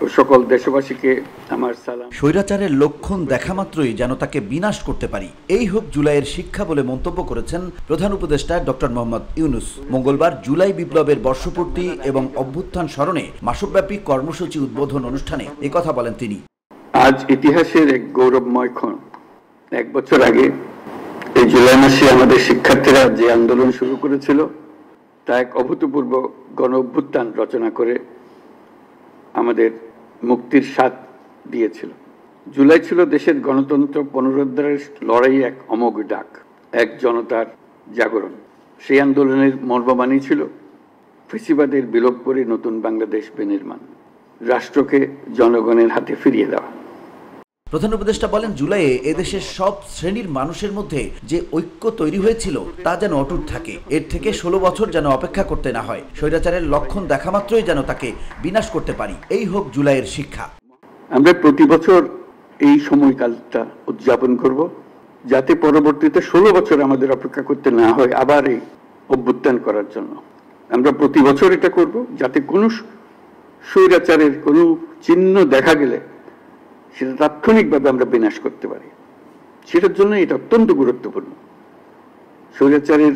ও সকল দেশবাসীকে আমার সালাম। স্বৈরাচারের লক্ষণ দেখা মাত্রই যেন তাকে বিনাশ করতে পারি, এই হোক জুলাইয়ের শিক্ষা বলে মন্তব্য করেছেন প্রধান উপদেষ্টা ডক্টর মোহাম্মদ ইউনূস। মঙ্গলবার জুলাই বিপ্লবের বর্ষপূর্তি এবং অভ্যুত্থান স্মরণে মাসব্যাপী কর্মসূচি উদ্বোধন অনুষ্ঠানে একথা বলেন তিনি। আজ ইতিহাসের এক গৌরবময় ক্ষণ। 1 বছর আগে এই জুলাই মাসে আমাদের শিক্ষার্থীরা যে আন্দোলন শুরু করেছিল তা এক অভূতপূর্ব গণ অভ্যুত্থান রচনা করে আমাদের মুক্তির স্বাদ দিয়েছিল। জুলাই ছিল দেশের গণতন্ত্র পুনরুদ্ধারের লড়াই এক অমোঘ ডাক, এক জনতার জাগরণ। সেই আন্দোলনের মর্মবাণী ছিল ফ্যাসিবাদের বিলোপ করে নতুন বাংলাদেশ বিনির্মাণ, রাষ্ট্রকে জনগণের হাতে ফিরিয়ে দেওয়া। প্রধান উপদেষ্টা বলেন, জুলাইয়ে এদেশের সব শ্রেণীর মানুষের মধ্যে যে ঐক্য তৈরি হয়েছিল তা যেন অটুট থাকে। এর থেকে 16 বছর যেন অপেক্ষা করতে না হয়। স্বৈরাচারের লক্ষণ দেখা মাত্রই যেন তাকে বিনাশ করতে পারি, এই হোক জুলাইয়ের শিক্ষা। আমরা প্রতি বছর এই সময়কালটা উদযাপন করব, যাতে পরবর্তীতে 16 বছর আমাদের অপেক্ষা করতে না হয় আবার এই অভ্যুত্থান করার জন্য। আমরা প্রতি বছর এটা করব, যাতে কোনো স্বৈরাচারের কোনো চিহ্ন দেখা গেলে সেটা তাৎক্ষণিকভাবে আমরা বিনাশ করতে পারি। সেটার জন্য এটা অত্যন্ত গুরুত্বপূর্ণ। স্বৈরাচারের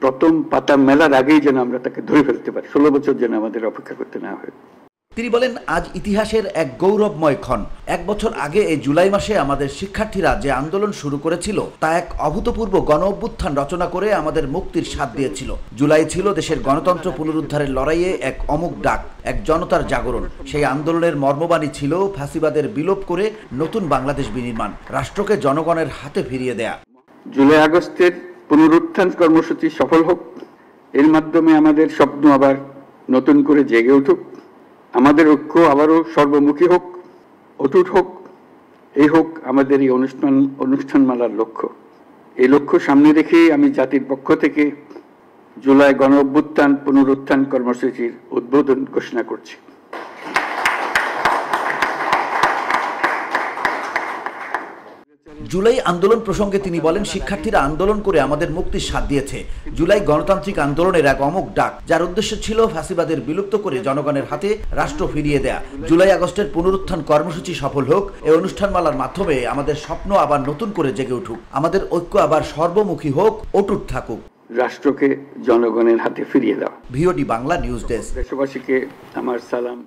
প্রথম পাতা মেলার আগেই যেন আমরা তাকে ধরে ফেলতে পারি, 16 বছর যেন আমাদের অপেক্ষা করতে না হয়। তিনি বলেন, আজ ইতিহাসের এক গৌরবময় ক্ষণ। 1 বছর আগে এই জুলাই মাসে আমাদের শিক্ষার্থীরা যে আন্দোলন শুরু করেছিল তা এক অভূতপূর্ব গণ অভ্যুত্থান রচনা করে আমাদের মুক্তির স্বাদ দিয়েছিল। জুলাই ছিল দেশের গণতন্ত্র পুনরুদ্ধারের লড়াইয়ে এক অমোঘ ডাক, এক জনতার জাগরণ। সেই আন্দোলনের মর্মবাণী ছিল ফ্যাসিবাদের বিলোপ করে নতুন বাংলাদেশ বিনির্মাণ, রাষ্ট্রকে জনগণের হাতে ফিরিয়ে দেয়া। জুলাই আগস্টের পুনরুত্থান কর্মসূচি সফল হোক, এর মাধ্যমে আমাদের স্বপ্ন আবার নতুন করে জেগে উঠুক, আমাদের ঐক্য আবারও সর্বমুখী হোক, অটুট হোক। এই হোক আমাদের এই অনুষ্ঠানমালার লক্ষ্য। এই লক্ষ্য সামনে রেখেই আমি জাতির পক্ষ থেকে জুলাই গণ অভ্যুত্থান পুনরুত্থান কর্মসূচির উদ্বোধন ঘোষণা করছি। জুলাই আন্দোলন প্রসঙ্গে তিনি বলেন, শিক্ষার্থীরা আন্দোলন করে আমাদের মুক্তির স্বাদ দিয়েছে। জুলাই গণতান্ত্রিক আন্দোলনের এক অমোঘ ডাক, যার উদ্দেশ্য ছিল ফ্যাসিবাদের বিলুপ্ত করে জনগণের হাতে রাষ্ট্র ফিরিয়ে দেয়া। জুলাই আগস্টের পুনরুত্থান কর্মসূচি সফল হোক, এই অনুষ্ঠানমালার মাধ্যমে আমাদের স্বপ্ন আবার নতুন করে জেগে উঠুক, আমাদের ঐক্য আবার সর্বমুখী হোক, অটুট থাকুক, রাষ্ট্রকে জনগণের হাতে ফিরিয়ে দেওয়া। VOD Bangla news desk. দেশবাসীকে আমার সালাম।